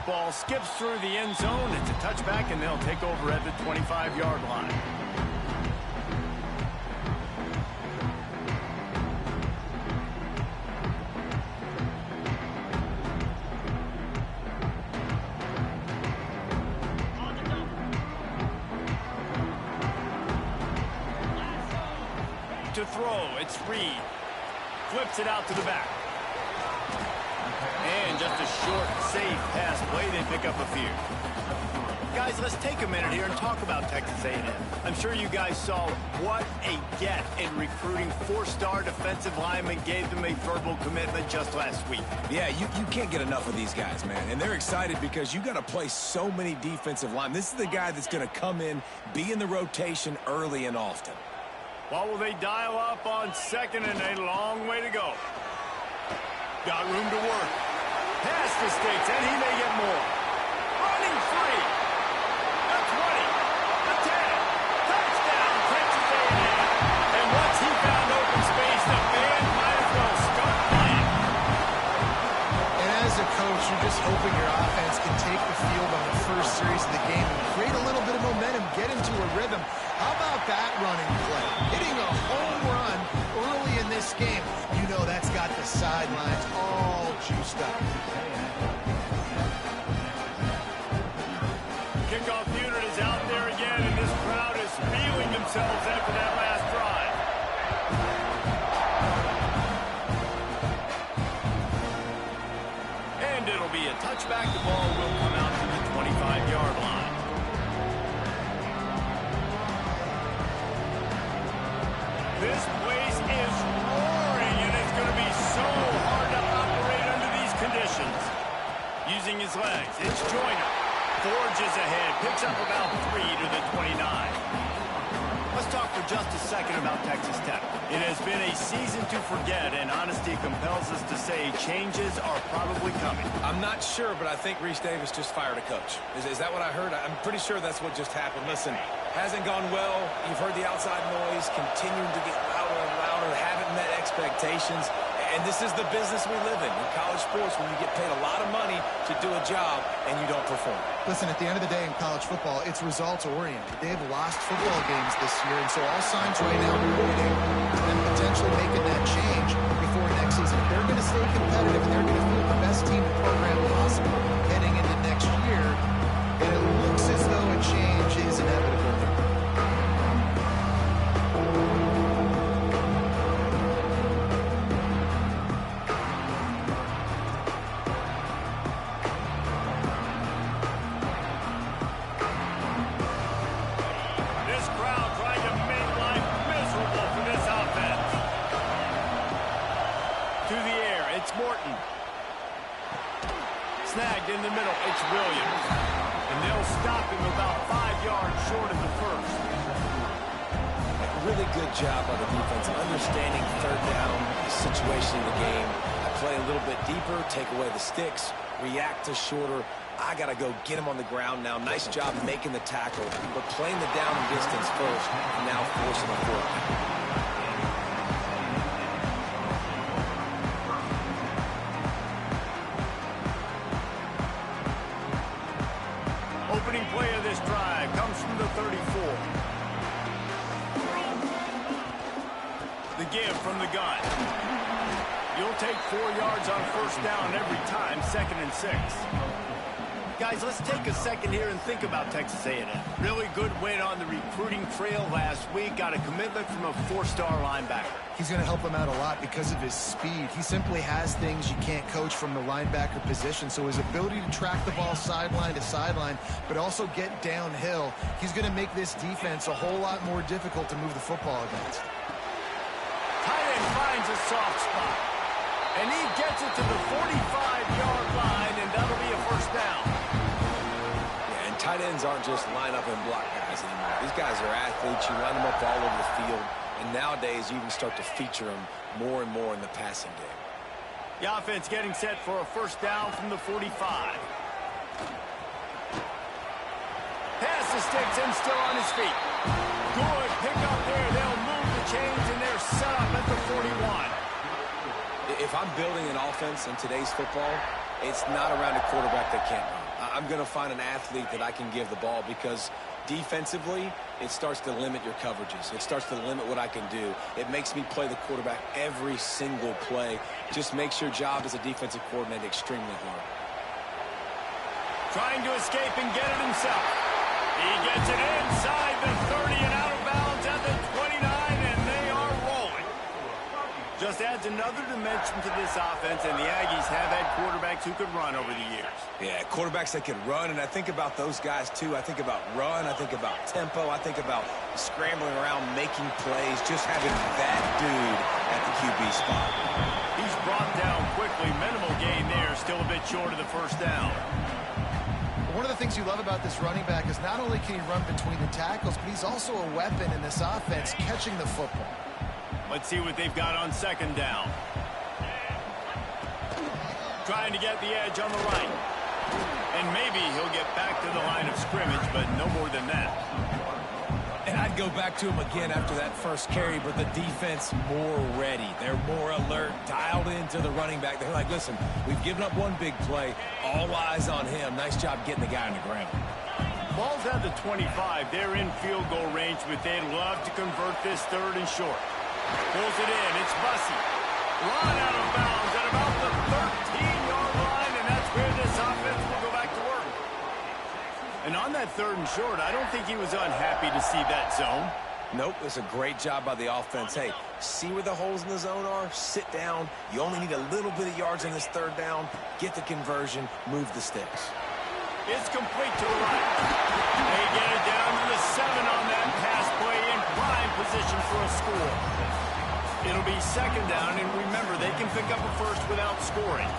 That ball skips through the end zone. It's a touchback, and they'll take over at the 25-yard line. To throw, it's Reed. Flips it out to the back. And just a short, safe pass play. They pick up a few. Guys, let's take a minute here and talk about Texas A&M. I'm sure you guys saw what a get in recruiting. 4-star defensive linemen gave them a verbal commitment just last week. Yeah, you can't get enough of these guys, man. And they're excited because you got to play so many defensive linemen. This is the guy that's going to come in, be in the rotation early and often. What will they dial up on second, and a long way to go? Got room to work. Pass to Sticks, and he may get more. Running free. The 20. The 10. Touchdown, Texas A&M. And once he found open space, the band might as well start playing. And as a coach, you're just hoping your offense can take the field on the first series of the game and create a little bit of momentum, get into a rhythm. How about that running play? Hitting a home run early in this game. You know that's got the sidelines all juiced up. Kickoff unit is out there again, and this crowd is feeling themselves after that last drive. And it'll be a touchback. The ball will come out to the 25-yard line. This place is roaring, and it's going to be so hard to operate under these conditions. Using his legs, it's Joyner. Forges ahead, picks up about 3 to the 29. Let's talk for just a second about Texas Tech. It has been a season to forget, and honesty compels us to say changes are probably coming. I'm not sure, but I think Reese Davis just fired a coach. Is that what I heard? I'm pretty sure that's what just happened. Listen, hasn't gone well. You've heard the outside noise, continuing to get louder and louder, haven't met expectations. And this is the business we live in college sports, when you get paid a lot of money to do a job and you don't perform. Listen, at the end of the day in college football, it's results-oriented. They've lost football games this year, and so all signs right now are pointing to them potentially making that change before next season. They're going to stay competitive, and they're going to field the best team in the program possible heading into next year, and it looks as though a change is inevitable. Snagged in the middle, it's Williams. And they'll stop him about 5 yards short of the first. Really good job by the defense, understanding third down, the situation in the game. I play a little bit deeper, take away the sticks, react to shorter. I got to go get him on the ground now. Nice job making the tackle, but playing the down and distance first, and now forcing the fourth. Opening play of this drive comes from the 34. The give from the gun. You'll take 4 yards on first down every time, 2nd and 6. Guys, let's take a second here and think about Texas A&M. Really good win on the recruiting trail last week. Got a commitment from a 4-star linebacker. He's going to help him out a lot because of his speed. He simply has things you can't coach from the linebacker position. So his ability to track the ball sideline to sideline, but also get downhill, he's going to make this defense a whole lot more difficult to move the football against. Tight end finds a soft spot. And he gets it to the 45-yard line, and that'll be a first down. Yeah, and tight ends aren't just line up and block guys anymore. These guys are athletes. You line them up all over the field. And nowadays, you even start to feature them more and more in the passing game. The offense getting set for a first down from the 45. Pass to Sticks and still on his feet. Good pick up there. They'll move the chains, and they're set up at the 41. If I'm building an offense in today's football, it's not around a quarterback that can't run. I'm going to find an athlete that I can give the ball, because defensively, it starts to limit your coverages. It starts to limit what I can do. It makes me play the quarterback every single play. Just makes your job as a defensive coordinator extremely hard. Trying to escape and get it himself. He gets it inside the 30 and out of bounds at the 29, and they are rolling. Just adds another dimension to this offense, and the Aggies have had quarterbacks who could run over the years. Yeah, quarterbacks that can run, and I think about those guys too. I think about run, I think about tempo, I think about scrambling around, making plays, just having that dude at the QB spot. He's brought down quickly. Minimal gain there, still a bit short of the first down. One of the things you love about this running back is not only can he run between the tackles, but he's also a weapon in this offense, catching the football. Let's see what they've got on second down. Trying to get the edge on the right. And maybe he'll get back to the line of scrimmage, but no more than that. And I'd go back to him again after that first carry, but the defense more ready. They're more alert, dialed into the running back. They're like, listen, we've given up one big play. All eyes on him. Nice job getting the guy on the ground. Ball's at the 25. They're in field goal range, but they'd love to convert this third and short. Pulls it in. It's Bussey. Run out of bounds at about the 13-yard line, and that's where this offense will go back to work. And on that third and short, I don't think he was unhappy to see that zone. Nope, it's a great job by the offense. Hey, see where the holes in the zone are? Sit down. You only need a little bit of yards on this third down. Get the conversion. Move the sticks. It's complete to the right. They get it down to the 7 on that pass play, in prime position for a score. It'll be second down, and remember, they can pick up a first without scoring.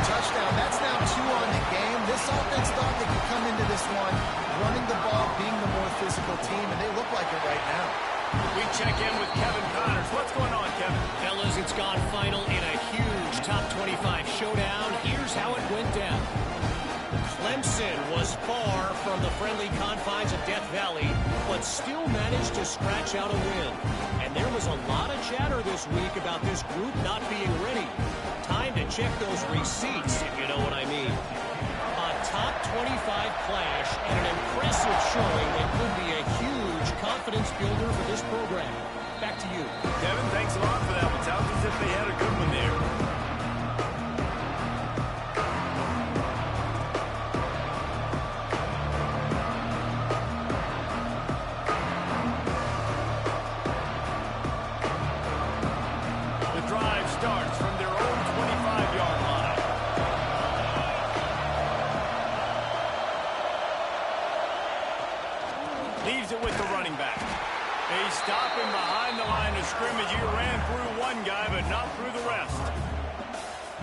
Touchdown. That's now 2 on the game. This offense thought they could come into this one running the ball, being the more physical team, and they look like it right now. We check in with Kevin Connors. What's going on, Kevin? Fellas, it's gone final in a huge top 25 showdown. Here's how it went down. Clemson was far from the friendly confines of Death Valley, but still managed to scratch out a win. And there was a lot of chatter this week about this group not being ready. Time to check those receipts, if you know what I mean. A top 25 clash and an impressive showing that could be a huge confidence builder for this program. Back to you. Kevin, thanks a lot for that. It sounds as if they had a good one there. The drive starts from their own 25-yard line. Leaves it with the running back. They stop him behind the line of scrimmage. He ran through one guy, but not through the rest.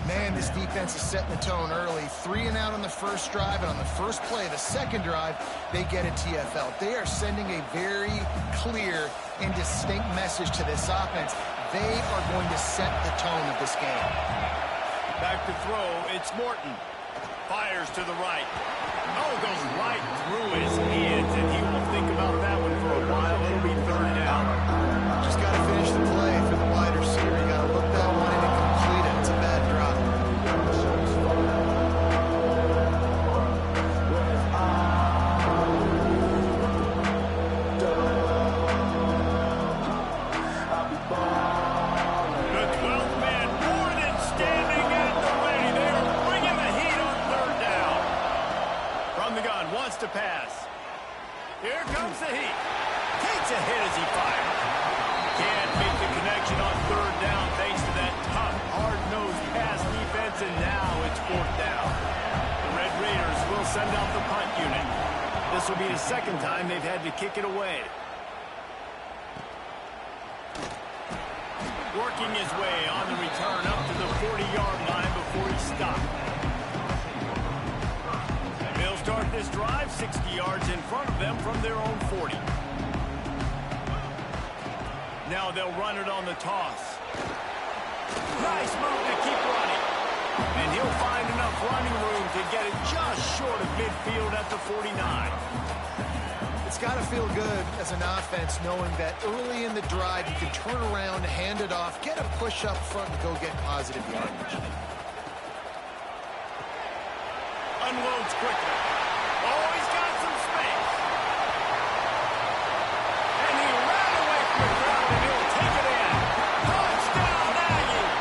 Man, this defense is setting the tone early. 3 and out on the first drive, and on the first play, the second drive, they get a TFL. They are sending a very clear and distinct message to this offense. They are going to set the tone of this game. Back to throw, it's Morton. Fires to the right. Oh, goes right through his hands, and he will think about that one for a while. It'll be third down. Just got to finish the play for the wide receiver. You got to look that one in and complete it. It's a bad drop. The 12th man, Morton, standing at the ready. They are bringing the heat on third down. From the gun, wants to pass. Here comes the heat. Takes a hit as he fires. Can't make the connection on third down thanks to that tough, hard-nosed pass defense, and now it's fourth down. The Red Raiders will send out the punt unit. This will be the second time they've had to kick it away. Working his way on the return up to the 40-yard line before he stopped. They'll start this drive 60 yards in front of them from their own 40. Now they'll run it on the toss. Nice move to keep running. And he'll find enough running room to get it just short of midfield at the 49. It's got to feel good as an offense knowing that early in the drive you can turn around, hand it off, get a push up front, and go get positive yardage. Unloads quickly. Oh, he's got some space. And he ran away from the crowd, and he'll take it in. Touchdown, Aggie!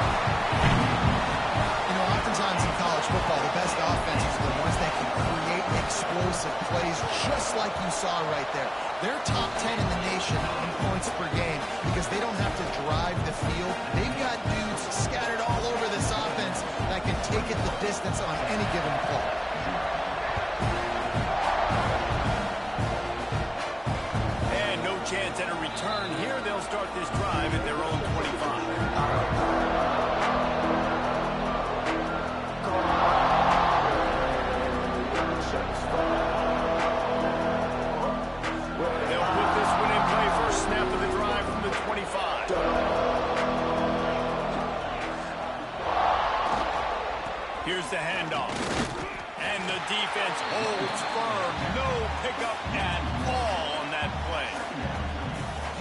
You know, oftentimes in college football, the best offenses are the ones that can create explosive plays just like you saw right there. They're top 10 in the nation in points per game because they don't have to drive the field. They've got dudes scattered all over this offense that can take it the distance on any given play. And no chance at a return here. They'll start this drive at their own 25. They'll put this one in play for a snap of the drive from the 25. Here's the handoff. And the defense holds firm. No pickup at all on that play.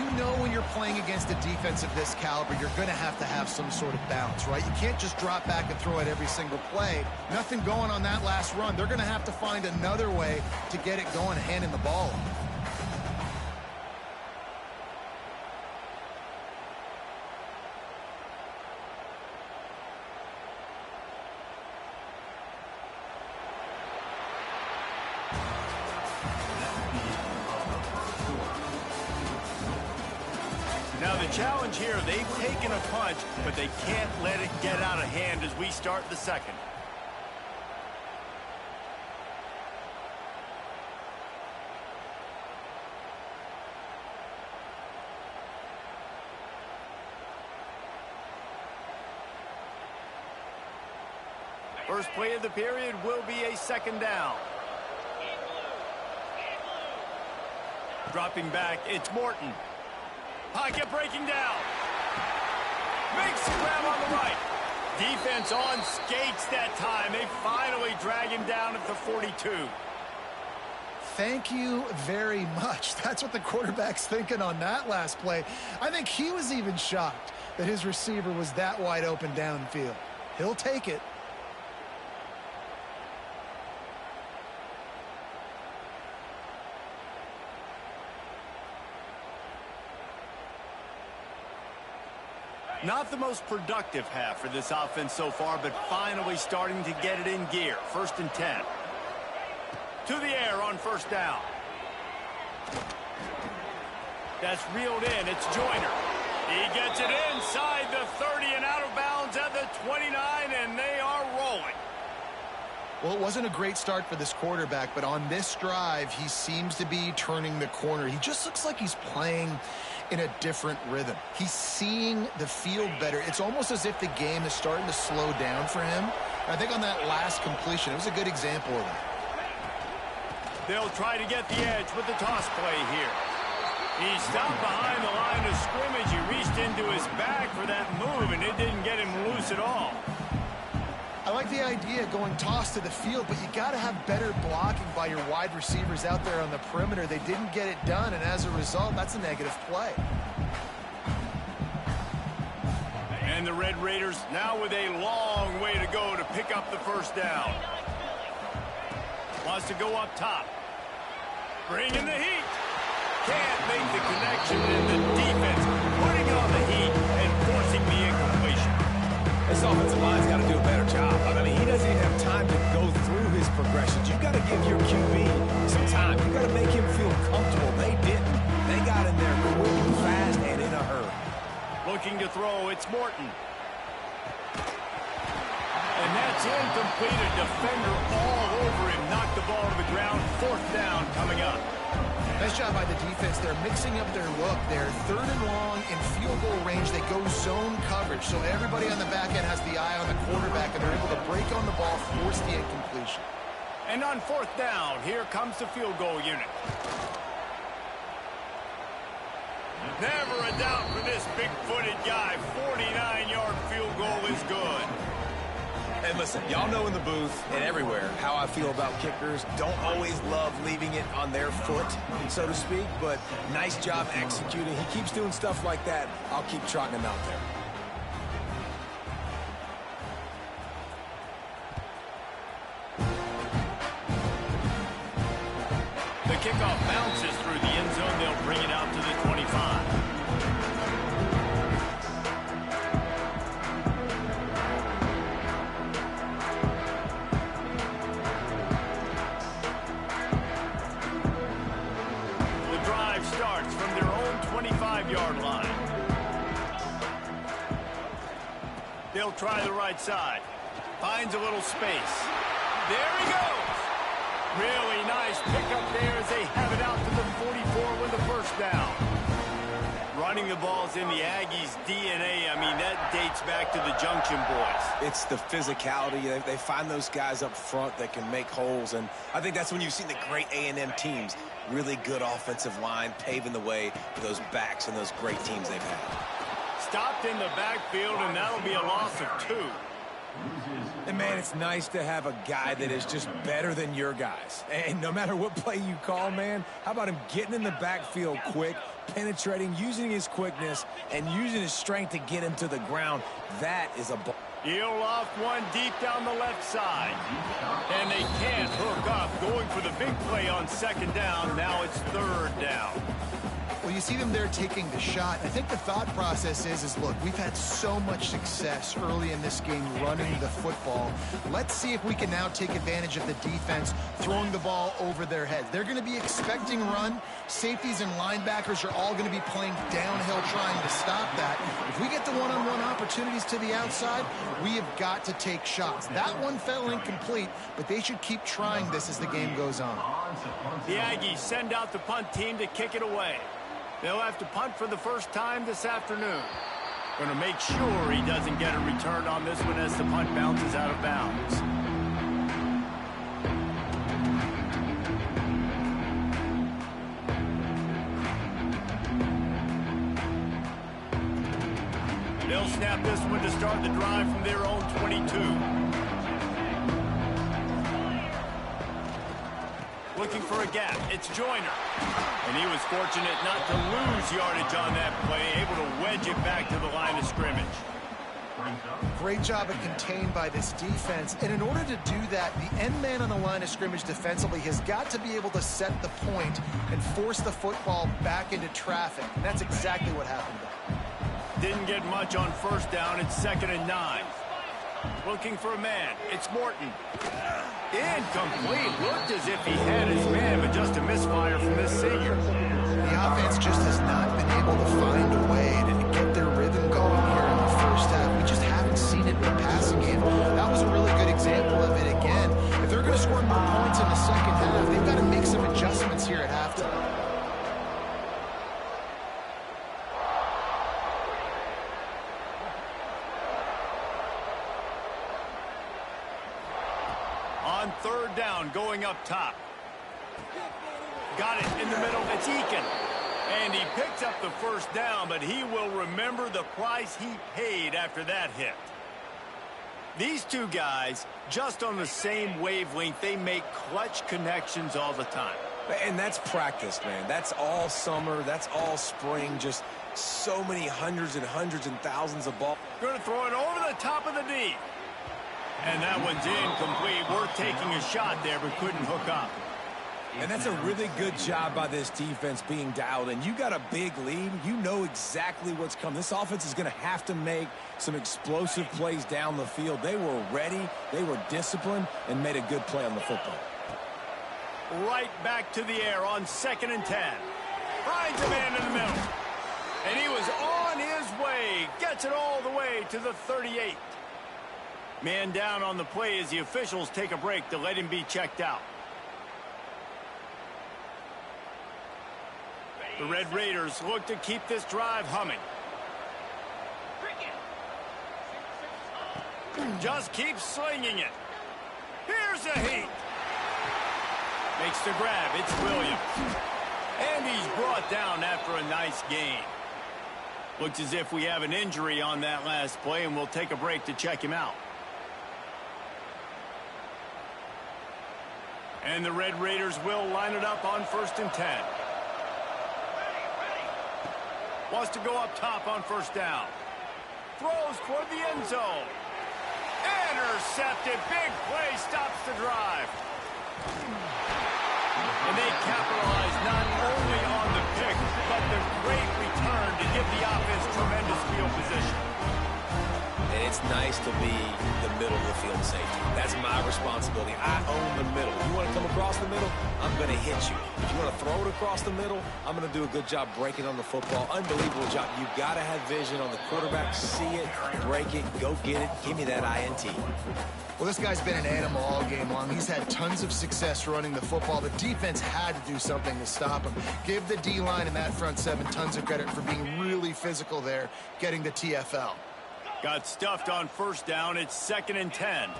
You know when you're playing against a defense of this caliber, you're going to have some sort of bounce, right? You can't just drop back and throw it every single play. Nothing going on that last run. They're going to have to find another way to get it going, handing the ball off. Now the challenge here, they've taken a punch, but they can't let it get out of hand as we start the second. First play of the period will be a second down. Dropping back, it's Morton. Pocket breaking down. Makes the grab on the right. Defense on skates that time. They finally drag him down at the 42. Thank you very much. That's what the quarterback's thinking on that last play. I think he was even shocked that his receiver was that wide open downfield. He'll take it. Not the most productive half for this offense so far, but finally starting to get it in gear. 1st and 10. To the air on first down. That's reeled in. It's Joyner. He gets it inside the 30 and out of bounds at the 29, and they are rolling. Well, it wasn't a great start for this quarterback, but on this drive, he seems to be turning the corner. He just looks like he's playing in a different rhythm. He's seeing the field better. It's almost as if the game is starting to slow down for him. And I think on that last completion, it was a good example of that. They'll try to get the edge with the toss play here. He stopped behind the line of scrimmage. He reached into his bag for that move, and it didn't get him loose at all. I like the idea of going toss to the field, but you got to have better blocking by your wide receivers out there on the perimeter. They didn't get it done, and as a result, that's a negative play. And the Red Raiders now with a long way to go to pick up the first down. Wants to go up top. Bringing the heat. Can't make the connection, and the defense putting on the heat and forcing the incompletion. This offensive line's got to do a better job. I mean, he doesn't even have time to go through his progressions. You've got to give your QB some time. You've got to make him feel comfortable. They didn't. They got in there quick and fast and in a hurry. Looking to throw, it's Morton. And that's incomplete. A defender all over him. Knocked the ball to the ground. 4th down coming up. Nice job by the defense. They're mixing up their look. They're 3rd and long in field goal range. They go zone coverage. So everybody on the back end has the eye on the quarterback, and they're able to break on the ball, force the incompletion. And on 4th down, here comes the field goal unit. Never a doubt for this big-footed guy. 49-yard field goal is good. And listen, y'all know in the booth and everywhere how I feel about kickers. Don't always love leaving it on their foot, so to speak, but nice job executing. He keeps doing stuff like that. I'll keep trotting him out there. The kickoff bounces through the end zone. They'll bring it out to the 25. Starts from their own 25-yard line. They'll try the right side. Finds a little space. There he goes. Really nice pickup there as they have it out to the 44 with the first down. Running the ball's in the Aggies' DNA. I mean, that dates back to the Junction Boys. It's the physicality. They find those guys up front that can make holes, and I think that's when you've seen the great A&M teams. Really good offensive line, paving the way for those backs and those great teams they've had. Stopped in the backfield, and that'll be a loss of 2. And, man, it's nice to have a guy that is just better than your guys. And no matter what play you call, man, how about him getting in the backfield quick, penetrating, using his quickness, and using his strength to get him to the ground? That is a ball. He'll loft one deep down the left side. And they can't hook up. Going for the big play on second down. Now it's third down. Well, you see them there taking the shot. I think the thought process is, look, we've had so much success early in this game running the football. Let's see if we can now take advantage of the defense throwing the ball over their heads. They're going to be expecting run. Safeties and linebackers are all going to be playing downhill trying to stop that. If we get the one-on-one opportunities to the outside, we have got to take shots. That one fell incomplete, but they should keep trying this as the game goes on. The Aggies send out the punt team to kick it away. They'll have to punt for the first time this afternoon. Going to make sure he doesn't get a return on this one as the punt bounces out of bounds. They'll snap this one to start the drive from their own 22. Looking for a gap. It's Joyner. And he was fortunate not to lose yardage on that play, able to wedge it back to the line of scrimmage. Great job of contained by this defense. And in order to do that, the end man on the line of scrimmage defensively has got to be able to set the point and force the football back into traffic. And that's exactly what happened there. Didn't get much on first down. It's 2nd and 9. Looking for a man. It's Morton. Incomplete. Looked as if he had his man, but just a misfire from this senior. The offense just has not been able to find a way to get their rhythm going here in the first half. We just haven't seen it in the passing game. That was a really good example of it again. If they're going to score more points in the second half, they've got to make some adjustments here at halftime. On third down, going up top. Got it in the middle. It's Eakin. And he picks up the first down, but he will remember the price he paid after that hit. These two guys, just on the same wavelength, they make clutch connections all the time. And that's practice, man. That's all summer. That's all spring. Just so many hundreds and thousands of balls. Going to throw it over the top of the D. And that one's incomplete. Worth taking a shot there, but couldn't hook up. And that's a really good job by this defense being dialed in. You got a big lead. You know exactly what's coming. This offense is going to have to make some explosive plays down the field. They were ready, they were disciplined, and made a good play on the football. Right back to the air on 2nd and 10. Finds a man in the middle. And he was on his way. Gets it all the way to the 38. Man down on the play as the officials take a break to let him be checked out. The Red Raiders look to keep this drive humming. Just keeps slinging it. Here's a heat. Makes the grab. It's Williams. And he's brought down after a nice gain. Looks as if we have an injury on that last play, and we'll take a break to check him out. And the Red Raiders will line it up on 1st and 10. Wants to go up top on 1st down. Throws toward the end zone. Intercepted. Big play stops the drive. And they capitalize not only on the pick, but the great return to give the offense tremendous field position. And it's nice to be the middle of the field safety. That's my responsibility. I own the middle. You want to come across the middle, I'm going to hit you. If you want to throw it across the middle, I'm going to do a good job breaking on the football. Unbelievable job. You've got to have vision on the quarterback. See it, break it, go get it. Give me that INT. Well, this guy's been an animal all game long. He's had tons of success running the football. The defense had to do something to stop him. Give the D-line and that front seven tons of credit for being really physical there, getting the TFL. Got stuffed on 1st down. It's 2nd and 10.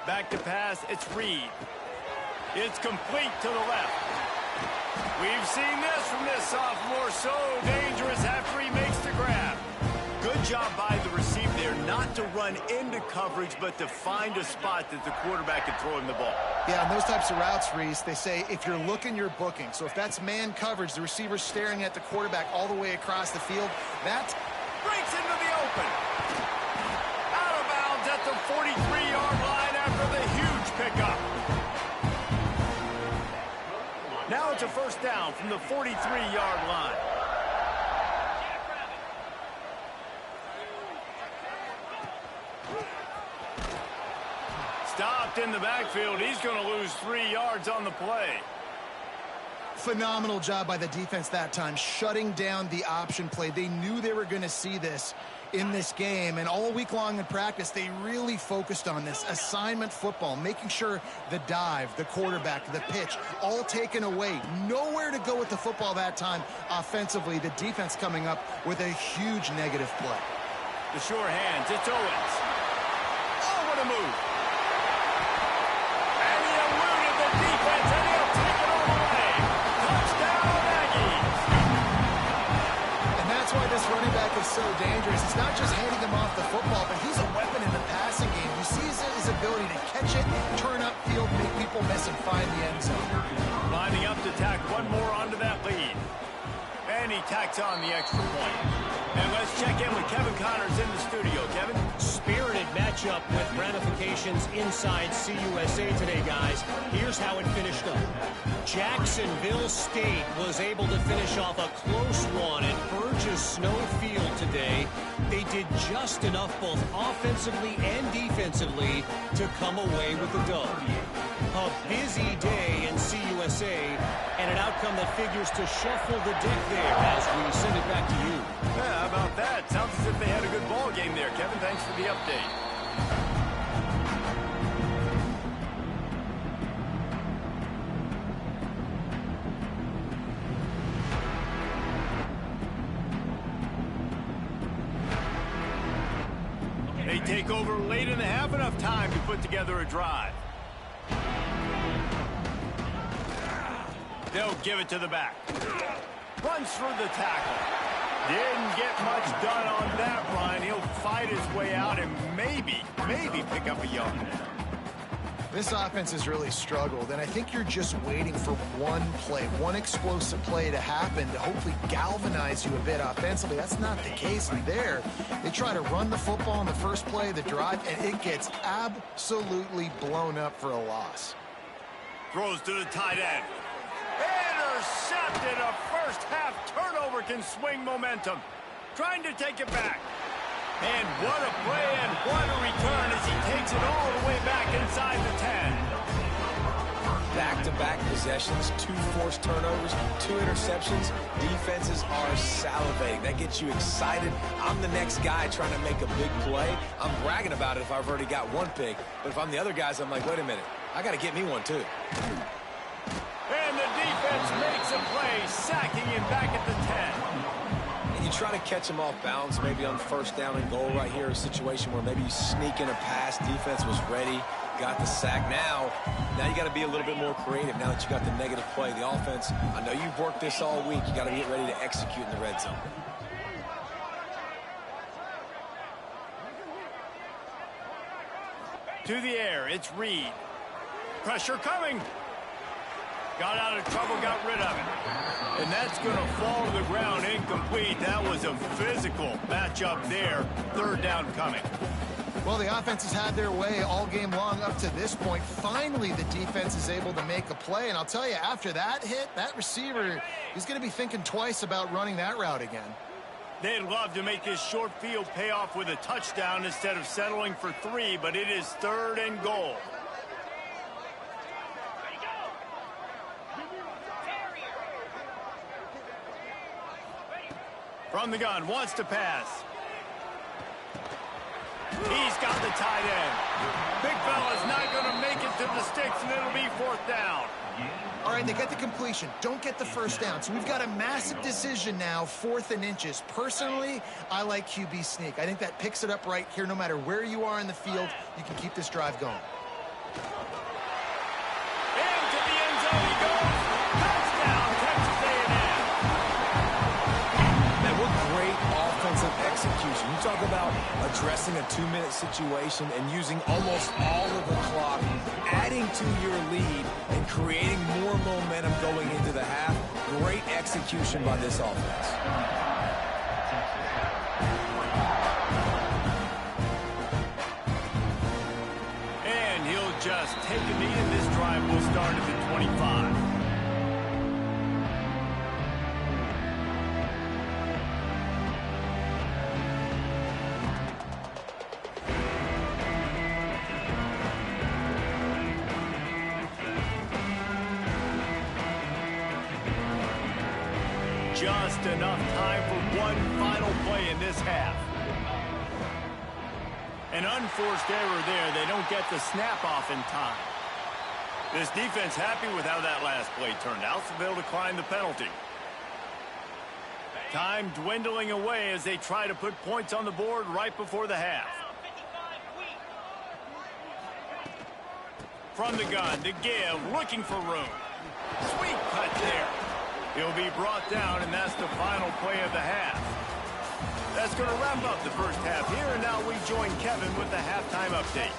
Back to pass. It's Reed. It's complete to the left. We've seen this from this sophomore. So dangerous after he makes the grab. Good job by the receiver there not to run into coverage, but to find a spot that the quarterback can throw him the ball. Yeah, on those types of routes, Reese, they say if you're looking, you're booking. So if that's man coverage, the receiver's staring at the quarterback all the way across the field, that breaks into the open. Out of bounds at the 43-yard line after the huge pickup. Now it's a 1st down from the 43-yard line. Stopped in the backfield. He's going to lose 3 yards on the play. Phenomenal job by the defense that time, shutting down the option play. They knew they were going to see this in this game, and all week long in practice, they really focused on this assignment football, making sure the dive, the quarterback, the pitch, all taken away. Nowhere to go with the football that time offensively. The defense coming up with a huge negative play. The sure hands, it's Owens. Oh, what a move. And he eluded the defense, and he'll take it all away. Touchdown, Aggies. And that's why this running back is so dangerous. It's not just handing him off the football, but he's a weapon in the passing game. You see his ability to catch it, turn upfield, make people miss, and find the end zone. Lining up to tack one more onto that lead. And he tacks on the extra point. And let's check in with Kevin Connors in the studio. Kevin? Spirited matchup with ramifications inside CUSA today, guys. Here's how it finished up. Jacksonville State was able to finish off a close one at Burgess Snow Field today. They did just enough both offensively and defensively to come away with the dub. A busy day in CUSA, and an outcome that figures to shuffle the deck there as we send it back to you. Yeah, how about that? Sounds as if they had a good ball game there. Kevin, thanks for the update. They take over late in the half, enough time to put together a drive. They'll give it to the back. Runs through the tackle. Didn't get much done on that run. He'll fight his way out and maybe pick up a yard. This offense has really struggled, and I think you're just waiting for one play, one explosive play to happen to hopefully galvanize you a bit offensively. That's not the case there. They try to run the football in the first play of the drive, and it gets absolutely blown up for a loss. Throws to the tight end. Intercepted. A first half turnover can swing momentum. Trying to take it back. And what a play and what a return as he takes it all the way back inside the 10. Back-to-back possessions, 2 forced turnovers, 2 interceptions. Defenses are salivating. That gets you excited. I'm the next guy trying to make a big play. I'm bragging about it if I've already got one pick. But if I'm the other guys, I'm like, wait a minute. I got to get me one, too. And the defense makes a play, sacking him back at the 10. And you try to catch him off balance, maybe on first down and goal right here, a situation where maybe you sneak in a pass, defense was ready, got the sack. Now you got to be a little bit more creative now that you got the negative play. The offense, I know you've worked this all week. You got to get ready to execute in the red zone. To the air, it's Reed. Pressure coming. Got out of trouble, got rid of it. And that's going to fall to the ground incomplete. That was a physical matchup there. Third down coming. Well, the offense has had their way all game long up to this point. Finally, the defense is able to make a play. And I'll tell you, after that hit, that receiver, he's going to be thinking twice about running that route again. They'd love to make this short field pay off with a touchdown instead of settling for 3, but it is 3rd and goal. From the gun, wants to pass. He's got the tight end. Big fella's not going to make it to the sticks, and it'll be 4th down. All right, they get the completion. Don't get the first down. So we've got a massive decision now, 4th and inches. Personally, I like QB sneak. I think that picks it up right here. No matter where you are in the field, you can keep this drive going. Into the end zone he goes. Touchdown, Texas A&M. Man, what great offensive execution. You talk about addressing a 2-minute situation and using almost all of the clock, adding to your lead, and creating more momentum going into the half. Great execution by this offense. And he'll just take a knee, and this drive will start at the 25. Just enough time for one final play in this half. An unforced error there. They don't get the snap off in time. This defense happy with how that last play turned out, so they'll decline the penalty. Time dwindling away as they try to put points on the board right before the half. From the gun to give, looking for room. Sweet cut there. He'll be brought down, and that's the final play of the half. That's going to wrap up the first half here, and now we join Kevin with the halftime update.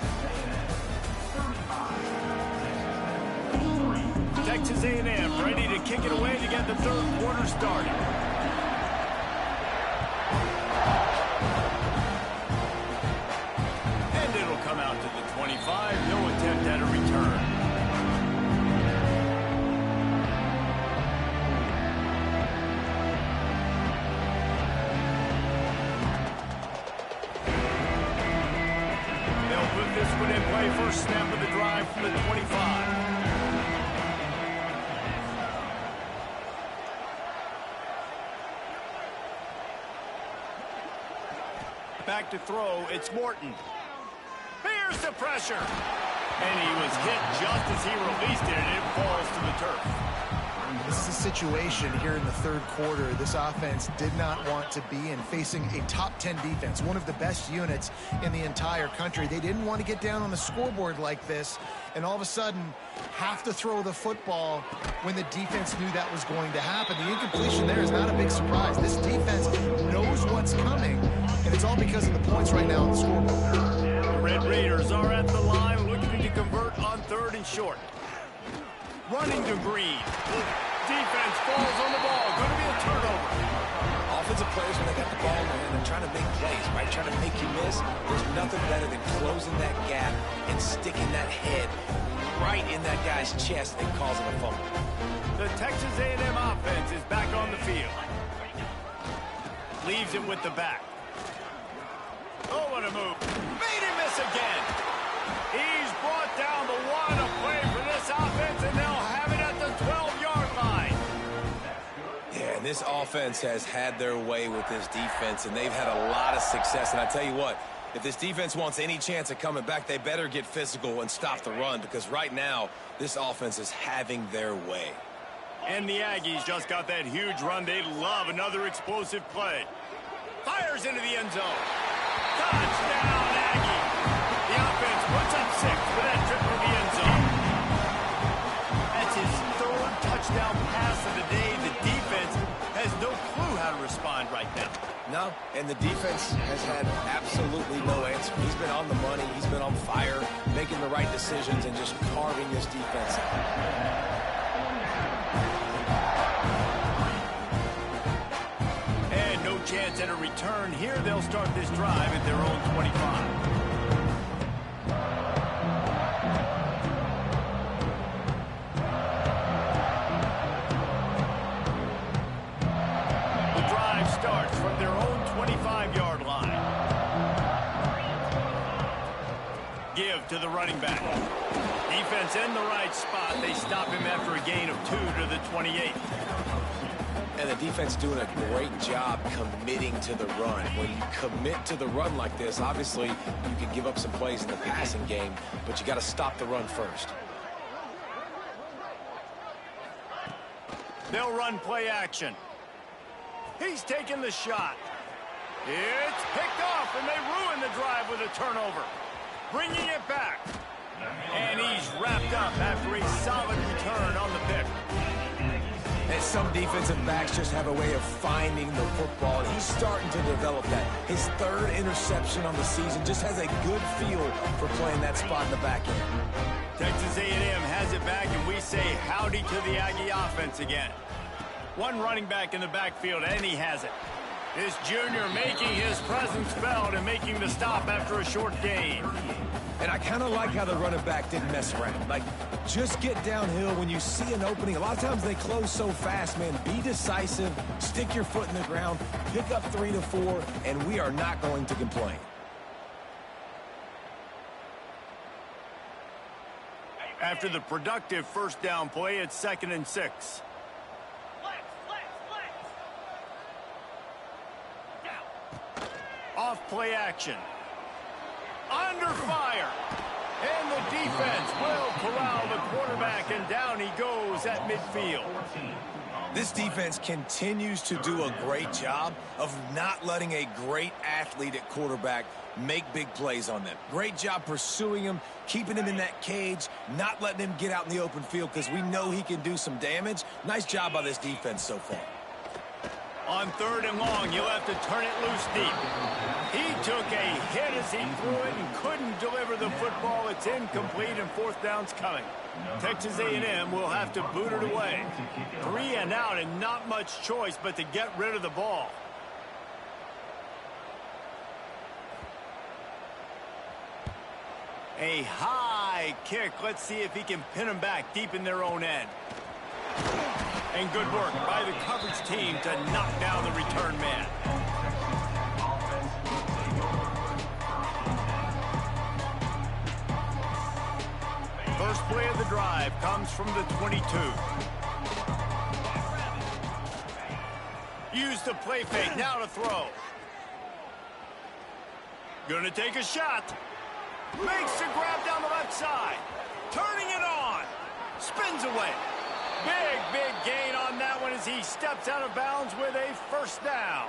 Texas A&M ready to kick it away to get the third quarter started. And it'll come out to the 25. No attempt at a return. This one in play, first snap of the drive from the 25. Back to throw, it's Morton. Here's the pressure. And he was hit just as he released it, and it falls to the turf. This is a situation here in the third quarter this offense did not want to be in, facing a top 10 defense, one of the best units in the entire country. They didn't want to get down on the scoreboard like this and all of a sudden have to throw the football when the defense knew that was going to happen. The incompletion there is not a big surprise. This defense knows what's coming, and it's all because of the points right now on the scoreboard. The Red Raiders are at the line looking to convert on 3rd and short. Running to Green. Defense falls on the ball. Going to be a turnover. Offensive players, when they got the ball in their hand, they're trying to make plays, right? Trying to make you miss. There's nothing better than closing that gap and sticking that head right in that guy's chest and causing a fumble. The Texas A&M offense is back on the field. Leaves it with the back. Oh, what a move. Made him miss again. He's brought down the one. A play for this offense, and they'll have it at the 12-yard line. Yeah, and this offense has had their way with this defense, and they've had a lot of success. And I tell you what, if this defense wants any chance of coming back, they better get physical and stop the run, because right now, this offense is having their way. And the Aggies just got that huge run. They love another explosive play. Fires into the end zone. Touchdown, Aggie. The offense puts up 6 for that trip to the end zone. That's his 3rd touchdown pass of the day. The defense has no clue how to respond right now. No, and the defense has had absolutely no answer. He's been on the money. He's been on fire, making the right decisions and just carving this defense out. return. Here they'll start this drive at their own 25. Starts from their own 25-yard line. Give to the running back. Defense in the right spot. They stop him after a gain of 2 to the 28. And the defense doing a great job committing to the run. When you commit to the run like this, obviously you can give up some plays in the passing game, but you got to stop the run first. They'll run play action. He's taking the shot. It's picked off, and they ruin the drive with a turnover. Bringing it back. And he's wrapped up after a solid return on the pick. And some defensive backs just have a way of finding the football. He's starting to develop that. His 3rd interception on the season just has a good feel for playing that spot in the back end. Texas A&M has it back, and we say howdy to the Aggie offense again. One running back in the backfield, and he has it. This junior making his presence felt and making the stop after a short gain. And I kind of like how the running back didn't mess around. Like, just get downhill when you see an opening. A lot of times they close so fast, man. Be decisive, stick your foot in the ground, pick up 3 to 4, and we are not going to complain. After the productive first down play, it's 2nd and 6. Off play action. Under fire. And the defense will corral the quarterback, and down he goes at midfield. This defense continues to do a great job of not letting a great athlete at quarterback make big plays on them. Great job pursuing him, keeping him in that cage, not letting him get out in the open field because we know he can do some damage. Nice job by this defense so far. On 3rd and long, you'll have to turn it loose deep. He took a hit as he threw it and couldn't deliver the football. It's incomplete, and 4th down's coming. Texas A&M will have to boot it away. 3 and out, and not much choice but to get rid of the ball. A high kick. Let's see if he can pin them back deep in their own end. And good work by the coverage team to knock down the return man. First play of the drive comes from the 22. Use the play fake, now to throw. Gonna take a shot. Makes the grab down the left side. Turning it on. Spins away. Big gain on that one as he steps out of bounds with a first down.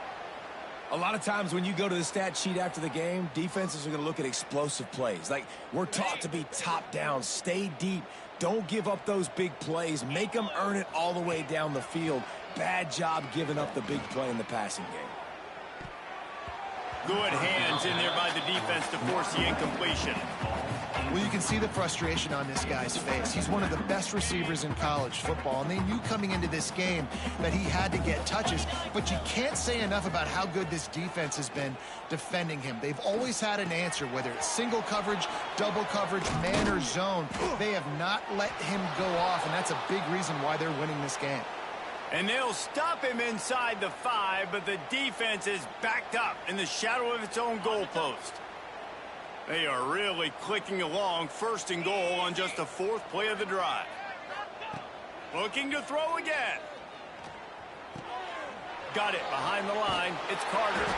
A lot of times when you go to the stat sheet after the game, defenses are going to look at explosive plays. Like, we're taught to be top down, stay deep, don't give up those big plays, make them earn it all the way down the field. Bad job giving up the big play in the passing game. Good hands in there by the defense to force the incompletion. Well, you can see the frustration on this guy's face. He's one of the best receivers in college football, and they knew coming into this game that he had to get touches, but you can't say enough about how good this defense has been defending him. They've always had an answer, whether it's single coverage, double coverage, man or zone. They have not let him go off, and that's a big reason why they're winning this game. And they'll stop him inside the 5, but the defense is backed up in the shadow of its own goalpost. They are really clicking along, 1st and goal on just the 4th play of the drive. Looking to throw again. Got it behind the line. It's Carter.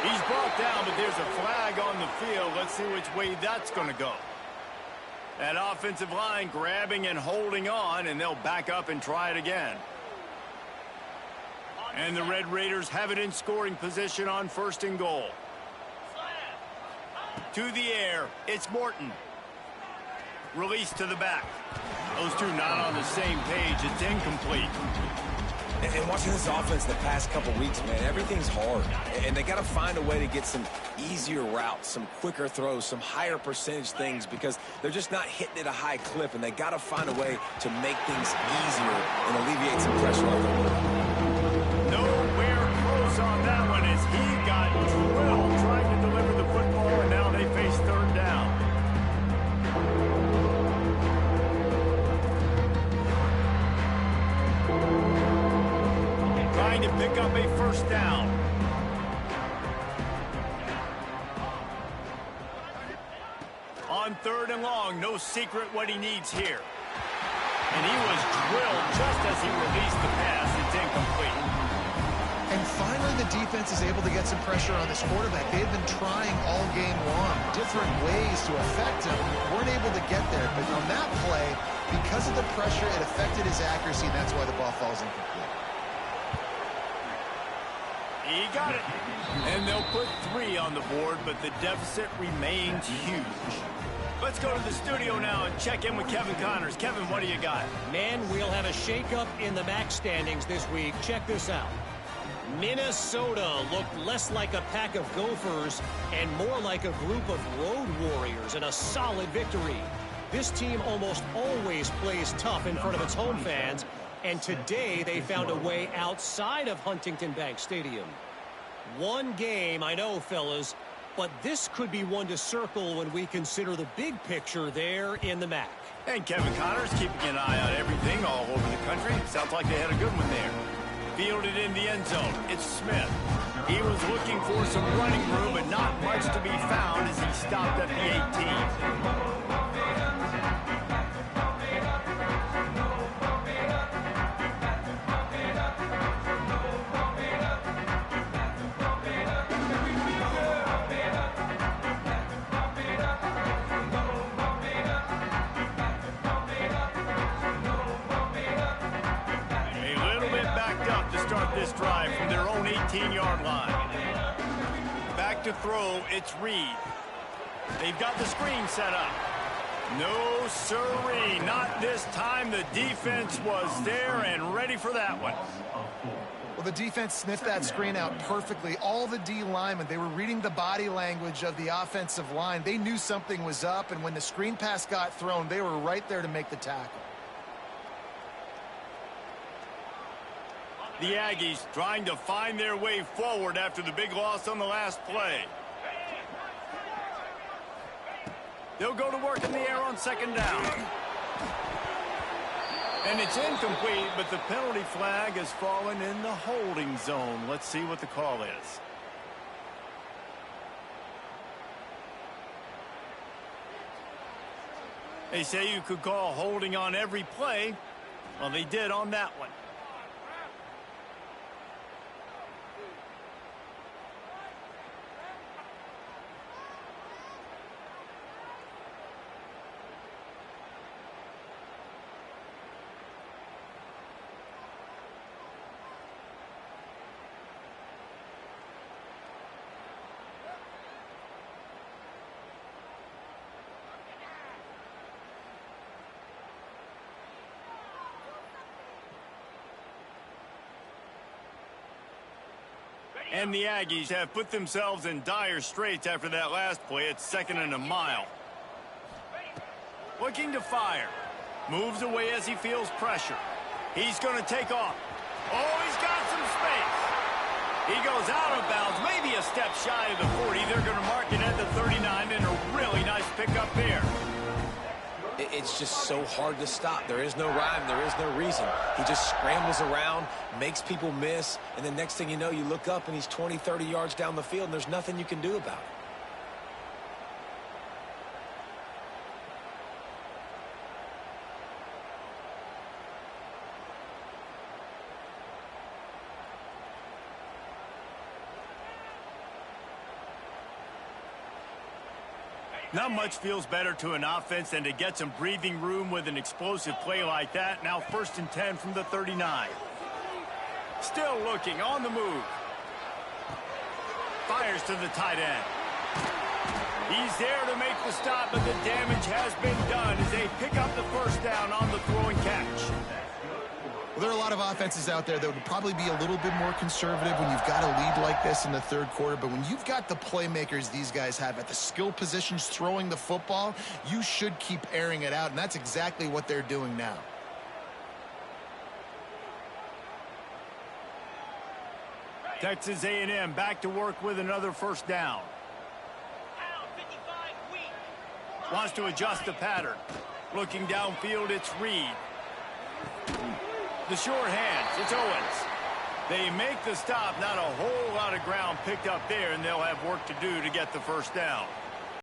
He's brought down, but there's a flag on the field. Let's see which way that's going to go. That offensive line grabbing and holding on, and they'll back up and try it again. And the Red Raiders have it in scoring position on 1st and goal. To the air, it's Morton. Release to the back. Those two not on the same page. It's incomplete. And watching this offense the past couple weeks, man, everything's hard. And they got to find a way to get some easier routes, some quicker throws, some higher percentage things because they're just not hitting at a high clip. And they got to find a way to make things easier and alleviate some pressure on them. Nowhere close on that one as he got trying to pick up a first down. On 3rd and long, no secret what he needs here. And he was drilled just as he released the pass. It's incomplete. And finally, the defense is able to get some pressure on this quarterback. They've been trying all game long, different ways to affect him. Weren't able to get there. But on that play, because of the pressure, it affected his accuracy, and that's why the ball falls incomplete. He got it. And they'll put 3 on the board, but the deficit remains huge. Let's go to the studio now and check in with Kevin Connors. Kevin, what do you got? Man, we'll have a shakeup in the MAC standings this week. Check this out. Minnesota looked less like a pack of Gophers and more like a group of road warriors in a solid victory. This team almost always plays tough in front of its home fans, and today they found a way outside of Huntington Bank Stadium. One game, I know, fellas, but this could be one to circle when we consider the big picture there in the MAC. And Kevin Connors keeping an eye on everything all over the country. Sounds like they had a good one there. Fielded in the end zone. It's Smith. He was looking for some running room, but not much to be found as he stopped at the 18. This drive from their own 18-yard line. Back to throw, it's Reed. They've got the screen set up. No siree, not this time. The defense was there and ready for that one. Well, the defense sniffed that screen out perfectly. All the D linemen, they were reading the body language of the offensive line. They knew something was up, and when the screen pass got thrown, they were right there to make the tackle. The Aggies trying to find their way forward after the big loss on the last play. They'll go to work in the air on 2nd down. And it's incomplete, but the penalty flag has fallen in the holding zone. Let's see what the call is. They say you could call holding on every play. Well, they did on that one. And the Aggies have put themselves in dire straits after that last play. It's 2nd and a mile. Looking to fire. Moves away as he feels pressure. He's going to take off. Oh, he's got some space. He goes out of bounds, maybe a step shy of the 40. They're going to mark it at the 39, and a really nice pickup there. It's just so hard to stop. There is no rhyme. There is no reason. He just scrambles around, makes people miss, and the next thing you know, you look up and he's 20, 30 yards down the field, and there's nothing you can do about it. Not much feels better to an offense than to get some breathing room with an explosive play like that. Now 1st and 10 from the 39. Still looking, on the move. Fires to the tight end. He's there to make the stop, but the damage has been done as they pick up the first down on the throw and catch. Well, there are a lot of offenses out there that would probably be a little bit more conservative when you've got a lead like this in the 3rd quarter. But when you've got the playmakers these guys have at the skill positions throwing the football, you should keep airing it out. And that's exactly what they're doing now. Texas A&M back to work with another first down. Wants to adjust the pattern. Looking downfield, it's Reed. The short hands, it's Owens. They make the stop, not a whole lot of ground picked up there, and they'll have work to do to get the first down.